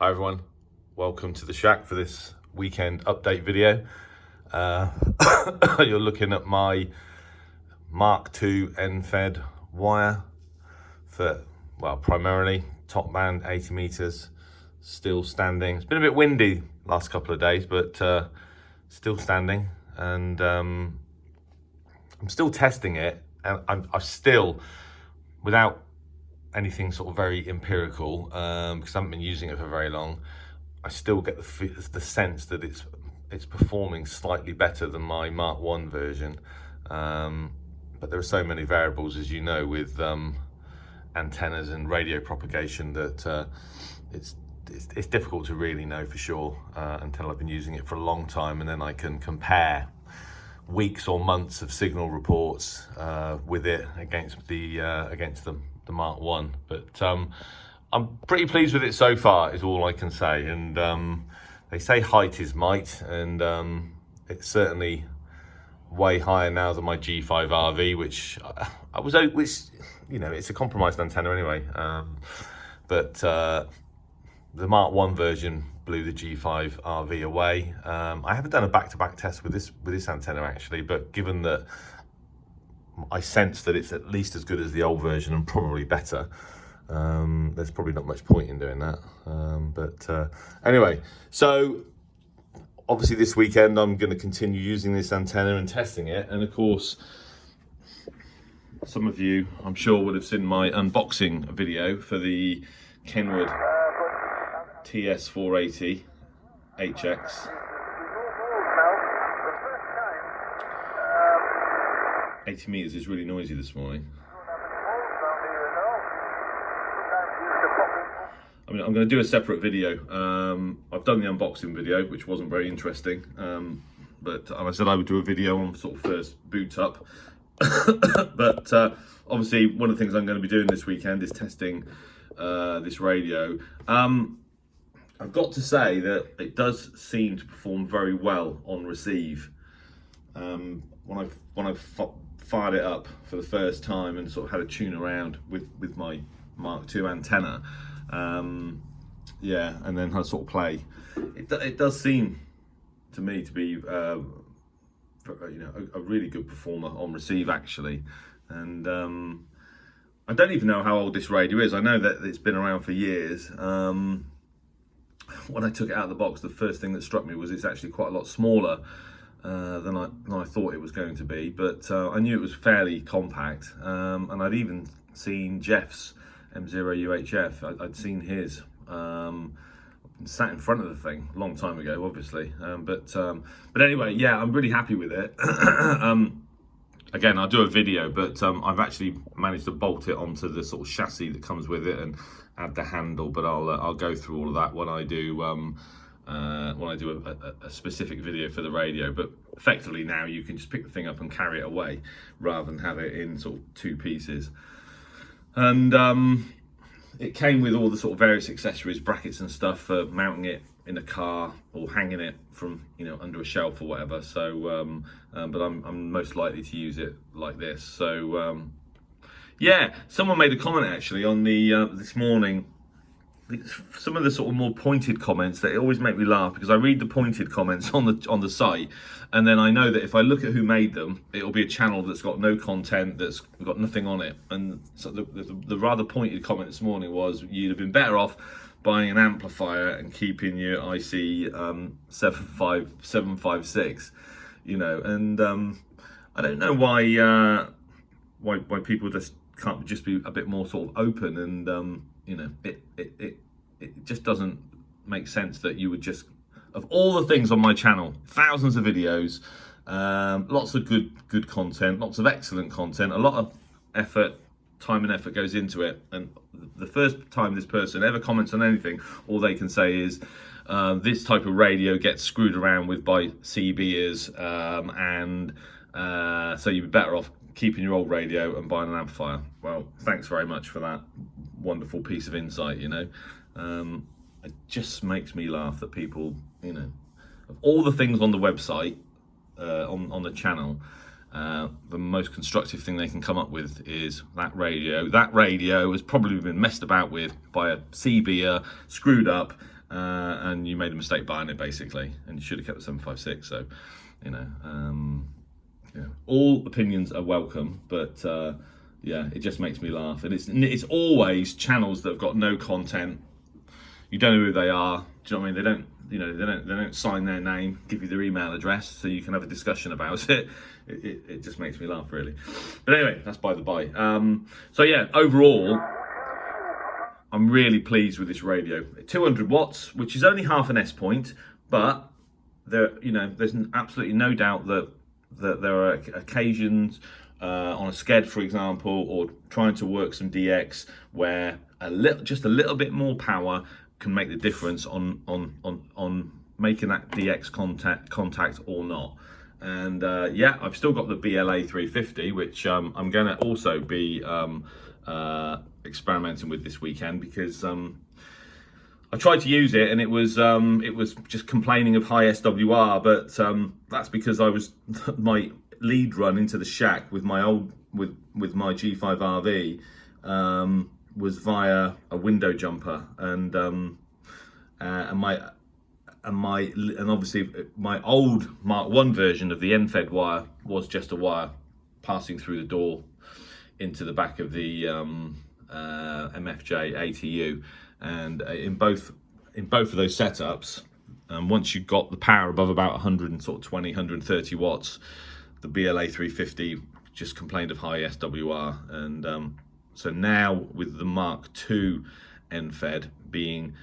Hi everyone, welcome to the shack for this weekend update video. You're looking at my Mark II end-fed wire for, well, primarily top band 80 meters, still standing. It's been a bit windy last couple of days, but still standing, and I'm still testing it, and I still, without anything sort of very empirical, because I haven't been using it for very long, I still get the sense that it's performing slightly better than my Mark I version. But there are so many variables, as you know, with antennas and radio propagation that it's difficult to really know for sure until I've been using it for a long time, and then I can compare weeks or months of signal reports with it against the Mark I. But I'm pretty pleased with it so far, is all I can say. And they say height is might, and it's certainly way higher now than my G5RV, which you know, it's a compromised antenna anyway. But the Mark I version blew the G5RV away. I haven't done a back-to-back test with this antenna actually, but given that I sense that it's at least as good as the old version and probably better, there's probably not much point in doing that. But anyway, so obviously this weekend I'm going to continue using this antenna and testing it, and of course some of you, I'm sure, would have seen my unboxing video for the Kenwood TS480HX. 80 meters is really noisy this morning. I mean, I'm going to do a separate video. I've done the unboxing video, which wasn't very interesting, but I said I would do a video on sort of first boot up. But obviously one of the things I'm going to be doing this weekend is testing this radio. I've got to say that it does seem to perform very well on receive. When I've fired it up for the first time and sort of had a tune around with my Mark II antenna, yeah, and then I sort of play, it does seem to me to be you know, a really good performer on receive actually. And I don't even know how old this radio is. I know that it's been around for years. When I took it out of the box, the first thing that struck me was it's actually quite a lot smaller than I thought it was going to be, but I knew it was fairly compact, and I'd even seen Jeff's M0UHF. I'd seen his, sat in front of the thing a long time ago, obviously, but anyway, yeah, I'm really happy with it. Again, I'll do a video, but I've actually managed to bolt it onto the sort of chassis that comes with it and add the handle, but I'll go through all of that when I do a specific video for the radio. But effectively now you can just pick the thing up and carry it away rather than have it in sort of two pieces. And it came with all the sort of various accessories, brackets and stuff for mounting it in a car or hanging it from, you know, under a shelf or whatever. So but I'm most likely to use it like this. So yeah, someone made a comment actually on the this morning. Some of the sort of more pointed comments that always make me laugh, because I read the pointed comments on the site, and then I know that if I look at who made them, it'll be a channel that's got no content, that's got nothing on it. And so the rather pointed comment this morning was, you'd have been better off buying an amplifier and keeping your IC 75756, you know. And I don't know why people just can't just be a bit more sort of open, and you know, it just doesn't make sense that you would just, of all the things on my channel, thousands of videos, lots of good content, lots of excellent content, a lot of effort, time and effort goes into it, and the first time this person ever comments on anything, all they can say is this type of radio gets screwed around with by CBers, and so you'd be better off keeping your old radio and buying an amplifier. Well, thanks very much for that wonderful piece of insight, you know. It just makes me laugh that people, you know, of all the things on the website, on the channel, the most constructive thing they can come up with is that radio. That radio has probably been messed about with by a CBer, screwed up, and you made a mistake buying it basically, and you should have kept the 756. So, you know, all opinions are welcome, but yeah, it just makes me laugh, and it's always channels that have got no content. You don't know who they are. Do you know what I mean? They don't, you know, they don't sign their name, give you their email address, so you can have a discussion about it. It just makes me laugh, really. But anyway, that's by the by. So yeah, overall, I'm really pleased with this radio. 200 watts, which is only half an S point, but there, you know, there's absolutely no doubt that there are occasions on a sked, for example, or trying to work some DX where just a little bit more power can make the difference on making that DX contact or not. And yeah, I've still got the BLA 350, which I'm going to also be experimenting with this weekend, because I tried to use it and it was just complaining of high SWR, but that's because I was my lead run into the shack with my with my G5 RV was via a window jumper, and obviously my old Mark 1 version of the end-fed wire was just a wire passing through the door into the back of the MFJ ATU, and in both of those setups, once you got the power above about 120, 130 watts, the BLA 350 just complained of high SWR, and so now with the Mark II end-fed being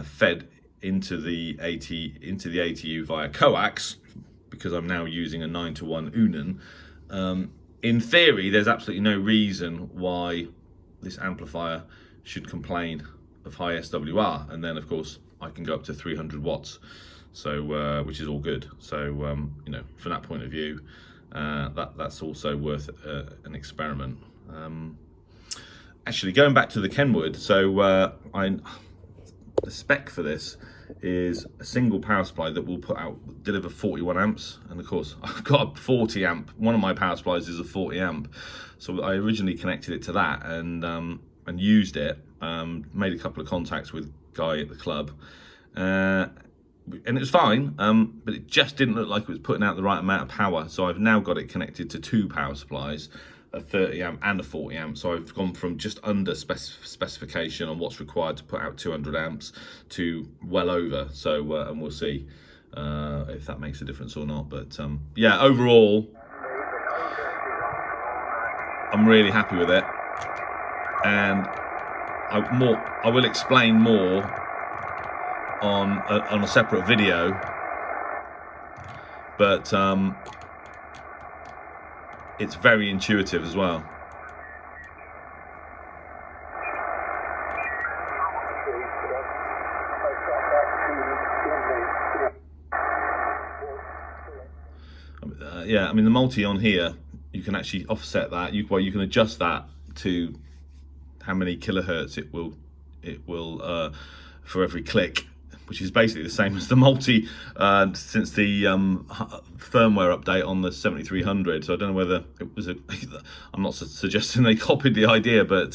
fed into the ATU via coax, because I'm now using a 9-to-1 Unan. In theory, there's absolutely no reason why this amplifier should complain of high SWR, and then of course I can go up to 300 watts, so which is all good. So you know, from that point of view, that's also worth an experiment. Actually, going back to the Kenwood, so the spec for this is a single power supply that will deliver 41 amps, and of course I've got a 40 amp. One of my power supplies is a 40 amp, so I originally connected it to that and used it. Made a couple of contacts with Guy at the club, and it was fine, but it just didn't look like it was putting out the right amount of power. So I've now got it connected to two power supplies, a 30 amp and a 40 amp. So I've gone from just under specification on what's required to put out 200 amps to well over. So and we'll see if that makes a difference or not. But yeah, overall, I'm really happy with it, and I will explain more on a separate video, but it's very intuitive as well. Yeah, I mean the multi on here, you can actually offset that. You can adjust that to how many kilohertz it will for every click, which is basically the same as the multi since the firmware update on the 7300. So I don't know whether it was I'm not suggesting they copied the idea, but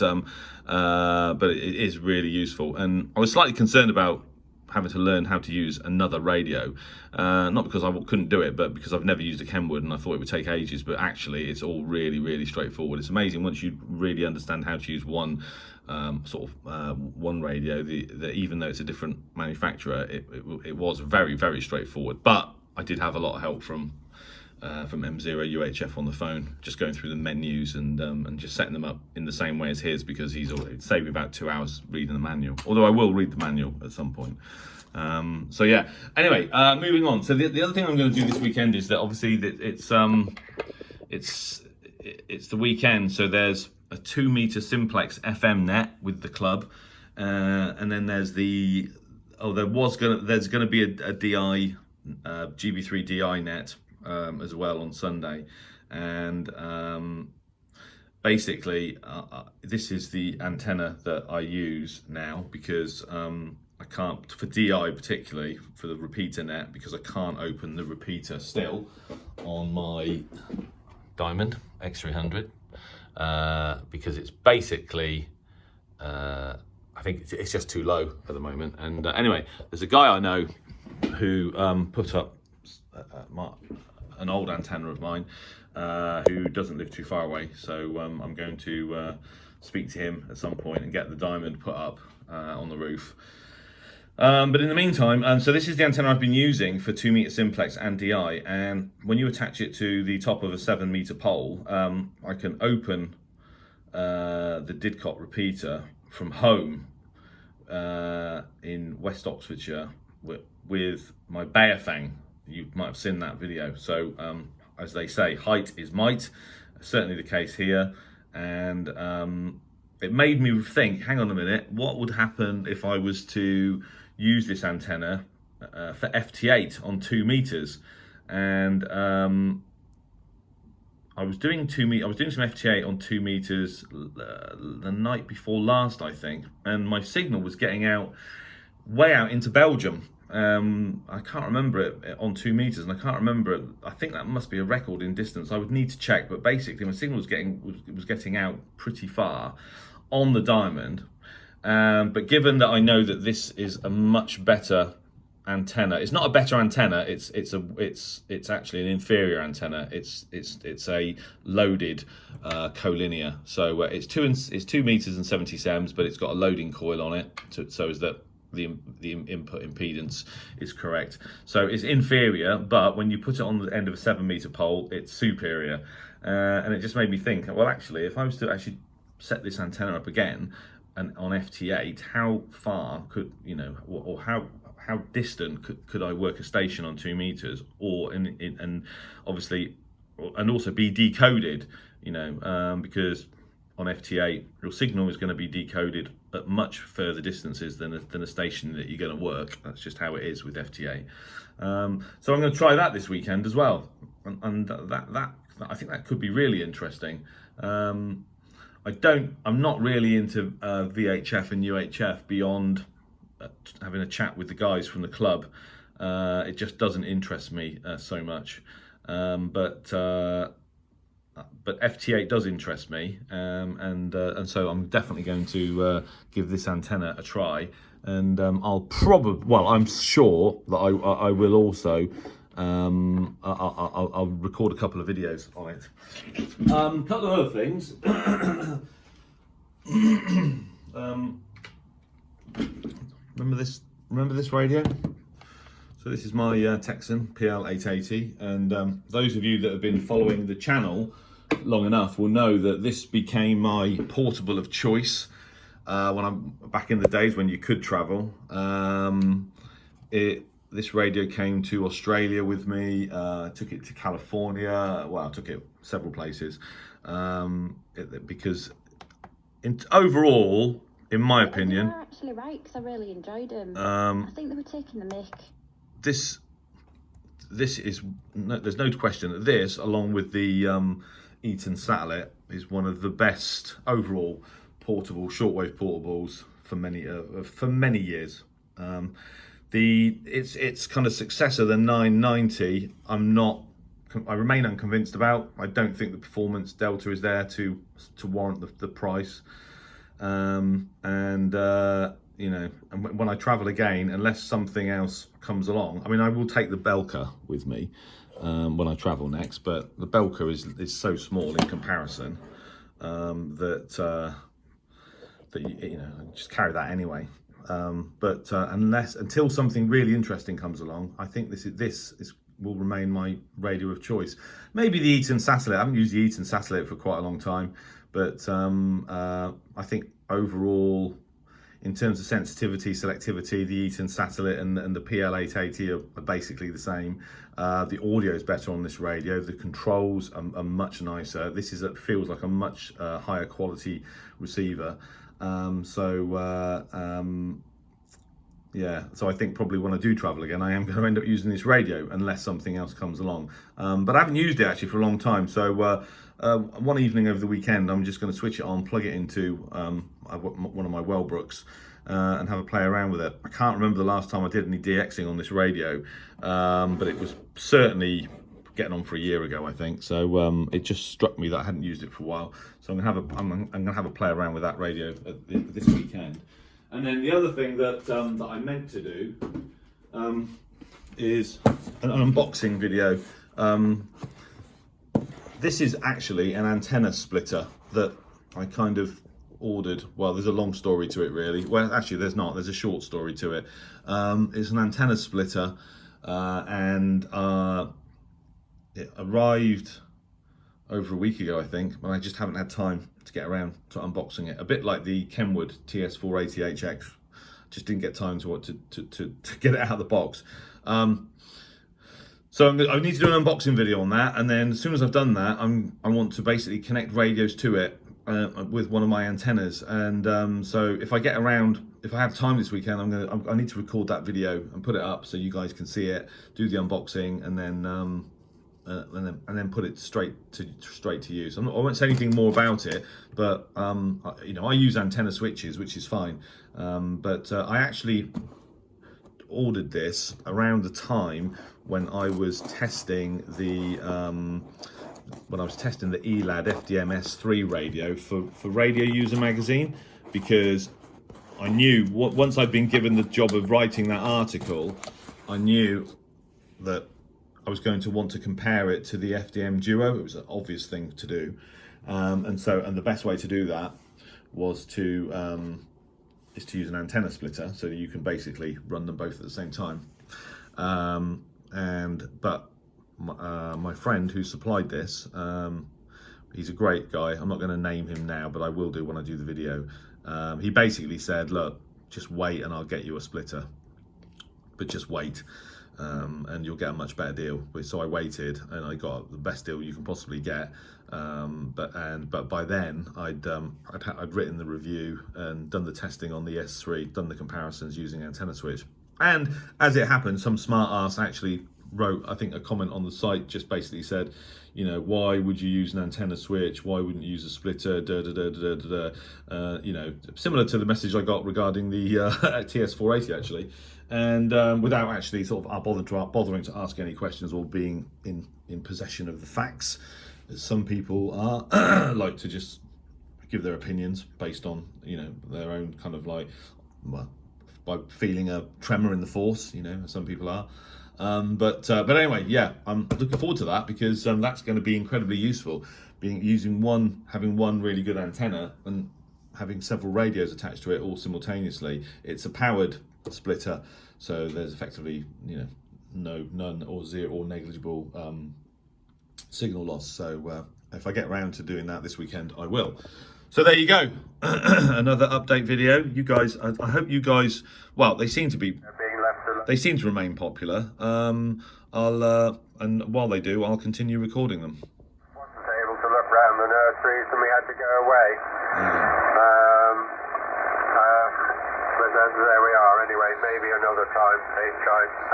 it is really useful. And I was slightly concerned about having to learn how to use another radio, not because I couldn't do it, but because I've never used a Kenwood and I thought it would take ages. But actually it's all really straightforward. It's amazing once you really understand how to use one one radio, that even though it's a different manufacturer, it was very straightforward. But I did have a lot of help from M0 UHF on the phone, just going through the menus and just setting them up in the same way as his, because he's already saved me about 2 hours reading the manual, although I will read the manual at some point. So yeah, anyway, moving on. So the other thing I'm going to do this weekend is that obviously it's the weekend, so there's a 2 meter simplex FM net with the club, and then there's there's going to be a DI GB3 DI net as well on Sunday, and basically this is the antenna that I use now, because I can't, for DI particularly, for the repeater net, because I can't open the repeater still on my Diamond X300, because it's basically I think it's just too low at the moment. And anyway, there's a guy I know who put up an old antenna of mine who doesn't live too far away. So I'm going to speak to him at some point and get the diamond put up on the roof. But in the meantime, so this is the antenna I've been using for 2 meter simplex and DI, and when you attach it to the top of a 7 meter pole, I can open the Didcot repeater from home in West Oxfordshire with my Baofeng. You might have seen that video. So as they say, height is might, certainly the case here. And it made me think, hang on a minute, what would happen if I was to use this antenna for FT8 on 2 meters? And I was doing some FT8 on 2 meters the night before last, I think, and my signal was getting out way out into Belgium. I can't remember it on 2 meters, and I can't remember it. I think that must be a record in distance. I would need to check, but basically my signal was getting out pretty far on the diamond. But given that I know that this is a much better antenna, it's not a better antenna. It's actually an inferior antenna. It's a loaded collinear. So it's 2 meters and 70 sems, but it's got a loading coil on it, so as that the input impedance is correct. So it's inferior, but when you put it on the end of a 7 meter pole, it's superior. And it just made me think, well, actually, if I was to actually set this antenna up again and on FT8, how far could, or how distant could I work a station on 2 meters, or and obviously, and also be decoded, because on FT8 your signal is going to be decoded at much further distances than a station that you're going to work. That's just how it is with FT8. So I'm going to try that this weekend as well, and that I think that could be really interesting. I'm not really into VHF and UHF beyond having a chat with the guys from the club. It just doesn't interest me so much. But FT8 does interest me, and so I'm definitely going to give this antenna a try. And I'm sure that I will also. I'll record a couple of videos on it. Couple of other things. Remember this radio? So this is my Texan PL880, and those of you that have been following the channel long enough will know that this became my portable of choice when I'm back in the days when you could travel. This radio came to Australia with me. Took it to California. Well, I took it several places because overall, in my opinion, you're actually right, because I really enjoyed them. I think they were taking the mick. This is there's no question that this, along with the Eaton Satellite, is one of the best overall portable shortwave portables for many years. Its kind of successor, the 990, I remain unconvinced about. I don't think the performance delta is there to warrant the price. And when I travel again, unless something else comes along, I mean, I will take the Belka with me when I travel next, but the Belka is so small in comparison that you just carry that anyway. But until something really interesting comes along, I think this will remain my radio of choice. Maybe the Eaton Satellite. I haven't used the Eaton Satellite for quite a long time, but I think overall, in terms of sensitivity, selectivity, the Eaton Satellite and the PL880 are basically the same. The audio is better on this radio. The controls are much nicer. This feels like a much higher quality receiver. So I think probably when I do travel again, I am going to end up using this radio unless something else comes along. But I haven't used it actually for a long time. So one evening over the weekend, I'm just going to switch it on, plug it into one of my Wellbrooks, and have a play around with it. I can't remember the last time I did any DXing on this radio, but it was certainly getting on for a year ago, I think. So it just struck me that I hadn't used it for a while. So I'm going to have a play around with that radio this weekend. And then the other thing that that I meant to do is an unboxing video. This is actually an antenna splitter that I kind of ordered. Well, there's a long story to it really. Well, actually there's not, there's a short story to it. It's an antenna splitter and it arrived over a week ago, I think, but I just haven't had time to get around to unboxing it. A bit like the Kenwood TS480HX, just didn't get time to get it out of the box. So I need to do an unboxing video on that, and then as soon as I've done that, I want to basically connect radios to it with one of my antennas. And so if I get around, if I have time this weekend, I need to record that video and put it up so you guys can see it, do the unboxing, and then put it straight to you. So I won't say anything more about it, but you know, I use antenna switches, which is fine. But I actually ordered this around the time when I was testing the ELAD FDM-S3 radio for Radio User magazine, because I knew once I'd been given the job of writing that article, I knew that I was going to want to compare it to the FDM Duo. It was an obvious thing to do, and the best way to do that was to use an antenna splitter, so that you can basically run them both at the same time. But my friend who supplied this, he's a great guy. I'm not going to name him now, but I will do when I do the video. He basically said, look, just wait and I'll get you a splitter, but just wait. And you'll get a much better deal. So I waited, and I got the best deal you can possibly get. But by then I'd written the review and done the testing on the S3, done the comparisons using antenna switch. And as it happened, some smart ass actually wrote, I think, a comment on the site, just basically said, you know, why would you use an antenna switch? Why wouldn't you use a splitter? You know, similar to the message I got regarding the TS480 actually. And without actually sort of bothering to ask any questions or being in possession of the facts, as some people are, like to just give their opinions based on, you know, their own kind of like, well, by feeling a tremor in the force, you know, some people are. But anyway, yeah, I'm looking forward to that, because that's going to be incredibly useful. Having one really good antenna and having several radios attached to it all simultaneously. It's a powered splitter, so there's effectively, you know, none or zero or negligible signal loss. So if I get around to doing that this weekend, I will. So there you go, another update video. You guys, I hope you guys, well, they seem to remain popular. And while they do, I'll continue recording them. Wasn't able to look round the nurseries, and we had to go away. But there we are. Anyway, maybe another time.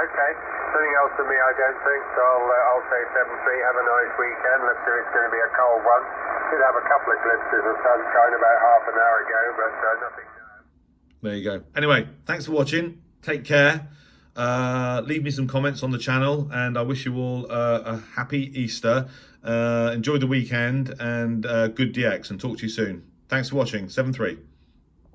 Okay. Nothing else for me, I don't think. So I'll say 7-3. Have a nice weekend. Looks like it's going to be a cold one. Did have a couple of glimpses of sunshine about half an hour ago, but nothing. There you go. Anyway, thanks for watching. Take care. Leave me some comments on the channel, and I wish you all a happy Easter. Enjoy the weekend, and good DX, and talk to you soon. Thanks for watching. 7-3.